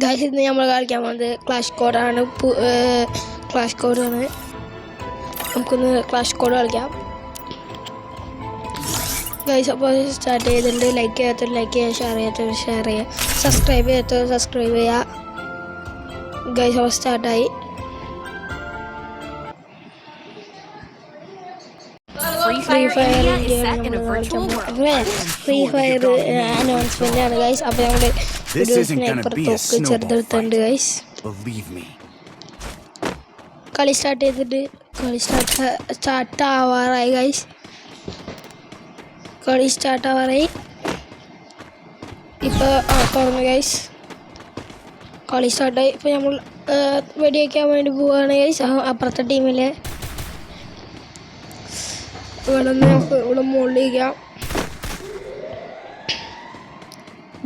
Guys ഇന്ന് നമ്മൾ കളിക്കാൻ പോകുന്നത് ക്ലാഷ് കോഡാണ്. നമുക്കൊന്ന് ക്ലാഷ് കോഡ് കളിക്കാം ഗൈസ്. അപ്പോൾ സ്റ്റാർട്ട് ചെയ്തിട്ടുണ്ട്. ലൈക്ക് ചെയ്യാത്തവർ ലൈക്ക് ചെയ്യുക, ഷെയർ ചെയ്യാത്തവർ ഷെയർ ചെയ്യുക, സബ്സ്ക്രൈബ് ചെയ്യാത്തവർ സബ്സ്ക്രൈബ് ചെയ്യുക ഗൈസ്. അപ്പോൾ സ്റ്റാർട്ടായി. ഫ്രീ ഫയർ അനൗൺസ്മെന്റ് ആണ് ഗൈസ്. അപ്പോൾ ഞങ്ങൾ ഒരു സ്നൈപ്പർ തോക്ക് ചെറുതെടുത്തുണ്ട് ഗൈസ്. കളി സ്റ്റാർട്ട് ചെയ്തിട്ട് സ്റ്റാർട്ട് ആവാറായി ഗൈസ്. കളി സ്റ്റാർട്ട് ആവാറായി. ഇപ്പോൾ തുറന്നു ഗൈസ്. കളി സ്റ്റാർട്ടായി. ഇപ്പോൾ നമ്മൾ വെടിവെക്കാൻ വേണ്ടി പോവുകയാണ് ഗൈസ്. അപ്പുറത്തെ ടീമിലെ ഇവിടെ മുകളിലിരിക്കാം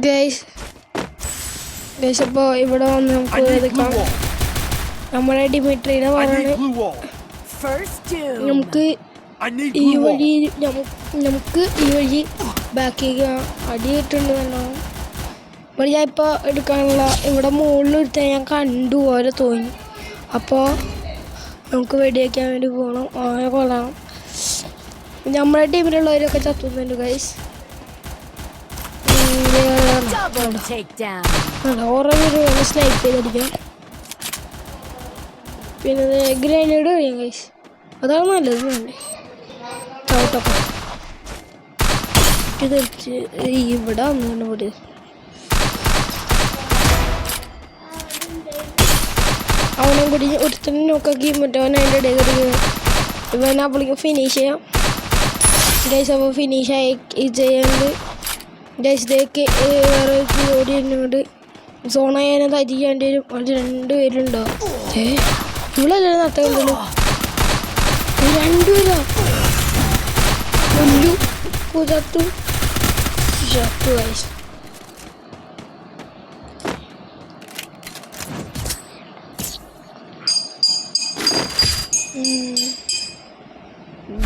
ഗൈസ്. അപ്പോൾ ഇവിടെ വന്ന് നമുക്ക് എടുക്കാം. നമ്മുടെ ഡിമിട്രീനെ പറയാണ് നമുക്ക് ഈ വഴി ബാക്കിലേക്ക് അടി കിട്ടുന്നുണ്ട് നല്ലോണം. ഇവിടെ ഞാൻ ഇപ്പോൾ എടുക്കാനുള്ള ഇവിടെ മുകളിലെടുത്ത ഞാൻ കണ്ടു പോലെ തോന്നി. അപ്പോൾ നമുക്ക് വെടിവെക്കാൻ വേണ്ടി പോകണം. അങ്ങനെ കൊള്ളണം. നമ്മുടെ ടീമിലുള്ളവരൊക്കെ ചത്തുന്നുണ്ട് ഗൈസ്. ഓരോ പേര് സ്നൈപ്പ് ചെയ്തടിക്കാം. പിന്നെ ഗ്രനേഡ് കഴിയും ഗൈസ്. അതാണ് നല്ലത്. ചവിട്ടൊക്കെ ഇത് ഇവിടെ വന്നു കൂടി. അവനെ കൂടി ഒരുത്തന്നെ നോക്കാക്കി മറ്റവൻ അതിൻ്റെ ഇടയിൽ ഇവൻ അപ്പോഴേക്കും ഫിനിഷ് ചെയ്യാം ഗൈസ്. അപ്പോൾ ഫിനിഷ് ആയി ചെയ്യുന്നുണ്ട് ഗൈസ്. ഇതേക്ക് വേറെ ജോലി തന്നെയുണ്ട്. സോൺ ചെയ്യാനും തരിക്കേണ്ടി വരും. അത് 2 പേരുണ്ടോ? ഇവിടെ നടത്തുന്നുണ്ടല്ലോ 2 പേരാ. ചത്തു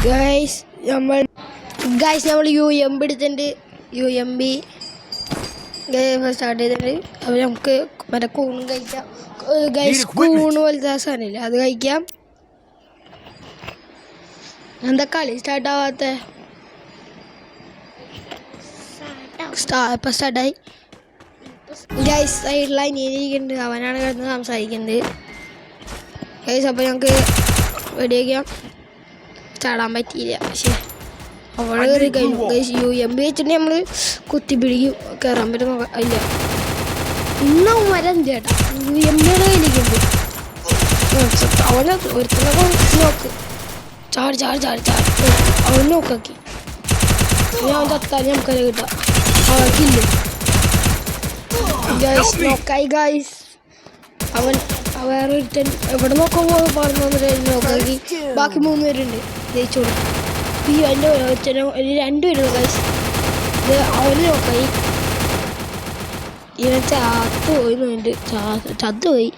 ഗൈസ്. നമ്മൾ UMP എടുത്തിട്ടുണ്ട്. UMP സ്റ്റാർട്ട് ചെയ്തിട്ടുണ്ട്. അപ്പോൾ നമുക്ക് മറ്റേ കൂണും കഴിക്കാം ഗൈസ്. കൂണ് പോലത്തെ സാധനമില്ല, അത് കഴിക്കാം. എന്താ കളി സ്റ്റാർട്ട് ആവാത്ത? ഇപ്പം സ്റ്റാർട്ടായി ഗൈസ്. സൈഡിൽ അനിയനിരിക്കുന്നുണ്ട്, അവനാണ് കിടന്ന് സംസാരിക്കുന്നത് ഗൈസ്. അപ്പോൾ ഞങ്ങൾക്ക് വെടിവെക്കാം. ചാടാൻ പറ്റിയില്ല. പക്ഷേ അവിടെ കയറി കഴിഞ്ഞു ഗൈസ്. UMP വെച്ചിട്ട് നമ്മൾ കുത്തി പിടിക്കും. കയറാൻ പറ്റുന്ന ഇല്ല. ഇന്നും വരാൻ ചേട്ടാ UMPയുടെ കയ്യിലിരിക്കുന്നുണ്ട്. അവനെ ഒരുത്തനൊക്കെ നോക്ക്. ചാടി അവൻ നോക്കാക്കി. ഞാൻ ചത്താൽ നമുക്കത് കിട്ടാം. അവക്കില്ല ഗൈസ്. നോക്കായി ഗൈസ്. അവൻ വേറെ ഒരുത്തൻ എവിടെ നോക്കുമ്പോൾ പറഞ്ഞു നോക്കാക്കി. ബാക്കി 3 പേരുണ്ട് ജയിച്ചോളൂ. ഈ എൻ്റെ ഒരുത്തനോ 2 പേരുള്ളൂ ഗൈസ്. ഇത് അവന് നോക്കായി. ഇവൻ ചത്തുപോയി. ചത്തുപോയി.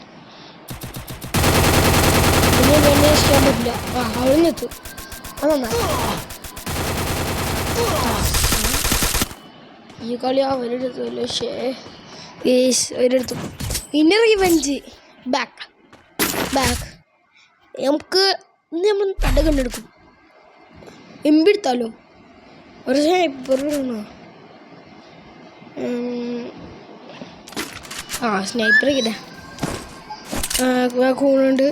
പിന്നെ എന്നെ ഇഷ്ടം പറ്റില്ല. അവനും എത്തു. അത് നന്നായി. ഈ കളി അവരെടുത്തല്ലോ. അവരെടുത്തു. ഇന്നർ റിവെഞ്ച് ബാക്ക് നമുക്ക് ഇന്ന് നമ്മൾ തട കണ്ടെടുക്കും. MP എടുത്താലോ? ഒരു സ്നൈപ്പർ സ്നൈപ്പർ കിട്ടാ. കൂണുണ്ട്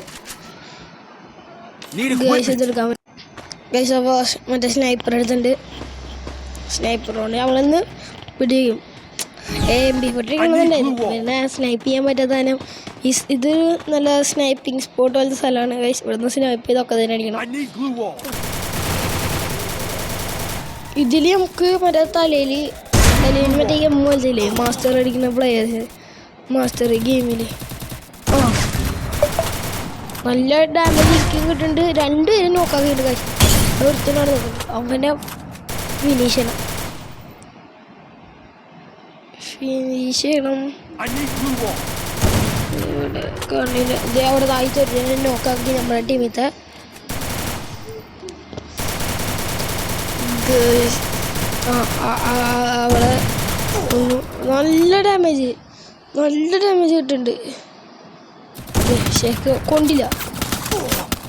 ഗൈസ്. ഇതെടുക്കാൻ ഗൈസ്. അപ്പോൾ മറ്റേ സ്നൈപ്പർ എടുത്തിട്ടുണ്ട്. സ്നൈപ്പറുകൊണ്ട് നമ്മളിന്ന് പിടിക്കും. MP40 പിന്നെ സ്നൈപ്പ് ചെയ്യാൻ പറ്റാത്ത ഇത് നല്ല സ്നൈപ്പിംഗ് സ്പോട്ട് പോലത്തെ സ്ഥലമാണ് ഗൈസ്. ഇവിടെ നിന്ന് സ്നൈപ്പ് ചെയ്തൊക്കെ തന്നെ അടിക്കണം. ഇതിൽ നമുക്ക് മറ്റേ തലയിൽ മറ്റേ പോലത്തെ മാസ്റ്റർ അടിക്കുന്ന പ്ലെയേഴ്സ് മാസ്റ്റർ ഗെയിമിൽ നല്ല ഡാമേജ് കിട്ടുന്നുണ്ട്. 2 പേരും നോക്കാക്കിയിട്ട് ഗൈസ്. ഒരുത്തനാണ് നോക്കുന്നത്. അവനെ ഫിനിഷ് ചെയ്യണം. അവിടെ താഴ്ത്തൊരു നോക്കാക്കി നമ്മുടെ ടീമിത്തെ അവിടെ നല്ല ഡാമേജ് നല്ല ഡാമേജ് കിട്ടുന്നുണ്ട്. ഷേക്ക് കൊണ്ടില്ല.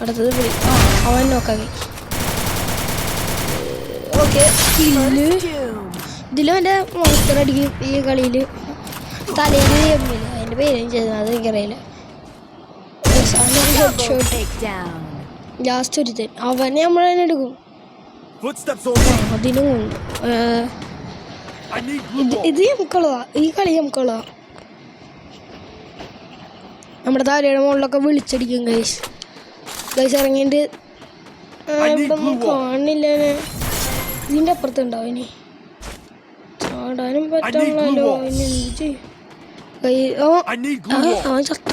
അടുത്തത് വിളി. അവൻ നോക്കാക്കി. ഓക്കെ, ഇതിലും എൻ്റെ മോൺസ്റ്റർ അടിക്കും. ഈ കളിയിൽ തലയിൽ എമ്മില്ല. അതിൻ്റെ പേരും ചെയ്തത് അത് എനിക്കറിയില്ല. ലാസ്റ്റ് ഒരുത്തൻ അവനെ നമ്മൾ തന്നെ എടുക്കും. അതിനും ഇത് നമുക്കുള്ളതാ. ഈ കളി നമുക്കുള്ളതാ. നമ്മുടെ താരയുടെ മുകളിലൊക്കെ വിളിച്ചടിക്കും. ഗൈസ് ഇറങ്ങിയിട്ട് ഇവിടെ ഒന്നും കാണില്ല. ഇതിൻ്റെ അപ്പുറത്തുണ്ടാവും. ഇനി ചാടാനും പറ്റാണല്ലോ. അവൻ ചത്ത.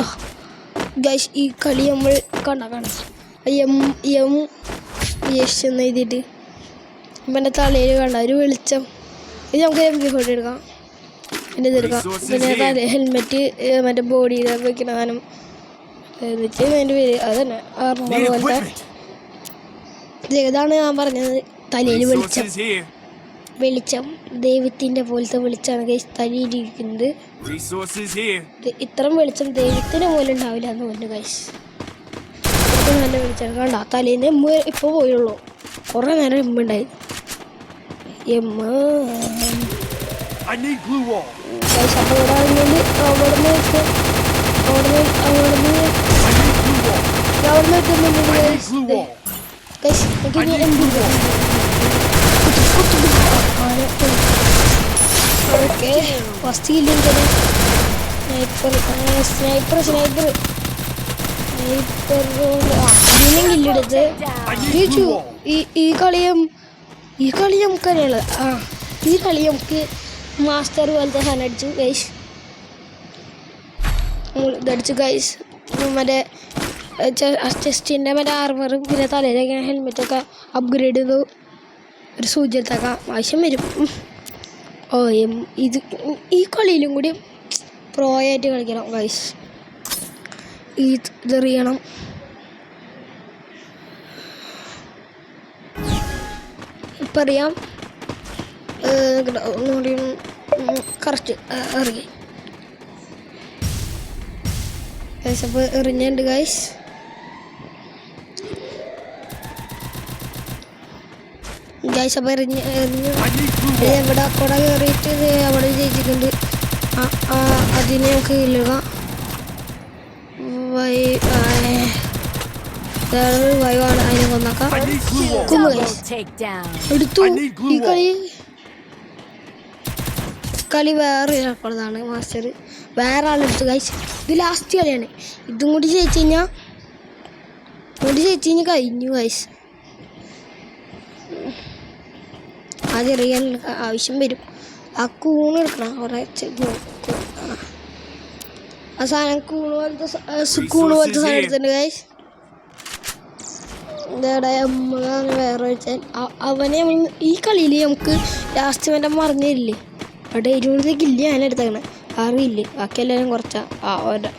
ഗൈസ് ഈ കളി നമ്മൾ കണ്ടാക്കണം. എന്ന് എഴുതിയിട്ട് ഇപ്പം എൻ്റെ തലയിൽ കണ്ട ഒരു വെളിച്ചം. ഇത് നമുക്ക് MP40 എടുക്കാം. എൻ്റെ ഇതെടുക്കാം. പിന്നെ തല ഹെൽമെറ്റ് മറ്റേ ബോഡിയിൽ വയ്ക്കുന്ന സാധനം എന്നിട്ട് അതിൻ്റെ പേര് അതന്നെ ആർമർ പോലത്തെ. ഇതാണ് ഞാൻ പറഞ്ഞത്. തലയിൽ വെളിച്ചം ദൈവത്തിൻ്റെ പോലത്തെ വെളിച്ചമാണ് ഗൈസ് തലയിലിരിക്കുന്നത്. ഇത്രയും വെളിച്ചം ദൈവത്തിന് പോലും ഉണ്ടാവില്ല എന്ന് പറഞ്ഞു ഗൈസ്. നല്ല വെളിച്ചം കണ്ട. തലേന്ന് എമ്മ ഇപ്പോൾ പോയുള്ളൂ. കുറേ നേരം എമ്മ ഉണ്ടായി. അപ്പോൾ ഇവിടെ ആണെങ്കിൽ അവിടുന്ന് ഓക്കെ ഫസ്റ്റ് കില്ലിങ് സ്നൈപ്പർ കില്ലെടുത്ത് ഈ കളി നമുക്കറിയാലോ. ഈ കളി നമുക്ക് മാസ്റ്റർ പോലത്തെ സാധനം അടിച്ചു ഗൈസ്. ഇതടിച്ചു ഗൈസ്. മറ്റേ ചെസ്റ്റിൻ്റെ മറ്റേ ആർമറും പിന്നെ തലയിലൊക്കെ ഹെൽമെറ്റൊക്കെ അപ്ഗ്രേഡ് ചെയ്തു. ഒരു സൂചി എടുത്തേക്കാം ആവശ്യം വരും. ഇത് ഈ കളിയിലും കൂടി പ്രോ ആയിട്ട് കളിക്കണം ഗൈസ്. ഇതെറിയണം. ഇപ്പം അറിയാം. ഒന്നുകൂടി കറക്റ്റ് എറിയ ഗൈസ്. അപ്പോൾ എറിഞ്ഞുണ്ട് ഗൈസ്. അപ്പോൾ എറിഞ്ഞ് എവിടെ കുട കയറിയിട്ട് അവിടെ ജയിച്ചിട്ടുണ്ട്. അതിനെ നമുക്ക് ഇല്ലുക. വൈവാണ് അതിനെ കൊന്നാക്കാം. എടുത്തു. ഈ കളി വേറെ റെക്കോർഡാണ് മാസ്റ്റർ. വേറെ ആളെടുത്തു ഗൈസ്. ഇത് ലാസ്റ്റ് കളിയാണ്. ഇതും കൂടി ജയിച്ചു കഴിഞ്ഞാൽ കഴിഞ്ഞു ഗൈസ്. ആദ്യം റിയൽ ആവശ്യം വരും. ആ കൂണ് എടുക്കണം. കുറേ ആ സാധനം കൂണ് പോലത്തെ സാധനം എടുത്തിട്ടുണ്ട് ഗൈസ്. ഇതേടെ വേറെ വെച്ചാൽ അവനെ ഈ കളിയിൽ നമുക്ക് ലാസ്റ്റ് മറ്റേ മറിഞ്ഞു തരില്ലേ. അവിടെ 20 കില്ല് ഞാൻ എടുത്തേക്കണേ. 6 കില്ല്. ബാക്കി എല്ലാവരും കുറച്ചാ അവരുടെ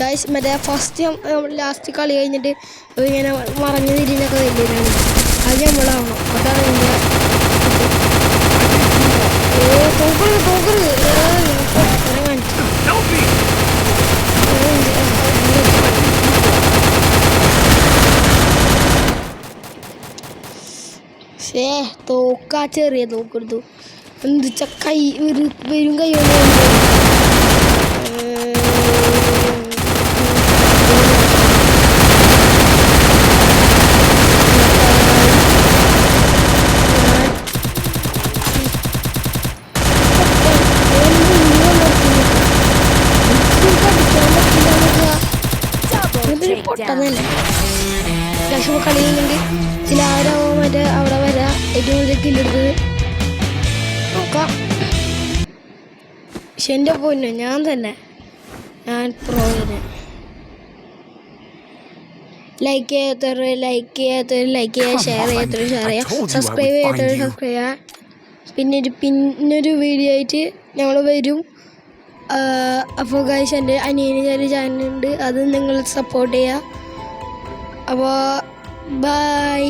ഗൈസ്. മറ്റേ ഫസ്റ്റ് ലാസ്റ്റ് കളി കഴിഞ്ഞിട്ട് ഇങ്ങനെ മറിഞ്ഞു തിരിഞ്ഞൊക്കെ വലിയാണ്. അത് നമ്മളാവണം. അതാണ് എൻ്റെ തോക്കാ ചെറിയ തോക്കെടുത്തു. എന്ത് കൈ വരും കൈ പൊട്ടന്നല്ലേ. ലക്ഷ്മ കളി കഴിഞ്ഞിട്ട് ചിലാരോ മറ്റേ അവിടെ വരാ ഏറ്റവും കൂടുതൽ കില്ലെടുത്തത് നോക്കാം. പക്ഷെ എൻ്റെ പൊന്നു ഞാൻ പ്രോ തന്നെ. ലൈക്ക് ചെയ്യാത്തവർ ലൈക്ക് ചെയ്യുക, ഷെയർ ചെയ്യുക, സബ്സ്ക്രൈബ് ചെയ്യുക. പിന്നൊരു വീഡിയോ ആയിട്ട് ഞങ്ങൾ വരും. അപ്പോൾ ഗൈസ് എൻ്റെ അനിയന് ഒരു ചാനലുണ്ട്. അത് നിങ്ങൾ സപ്പോർട്ട് ചെയ്യുക. അപ്പോൾ ബൈ.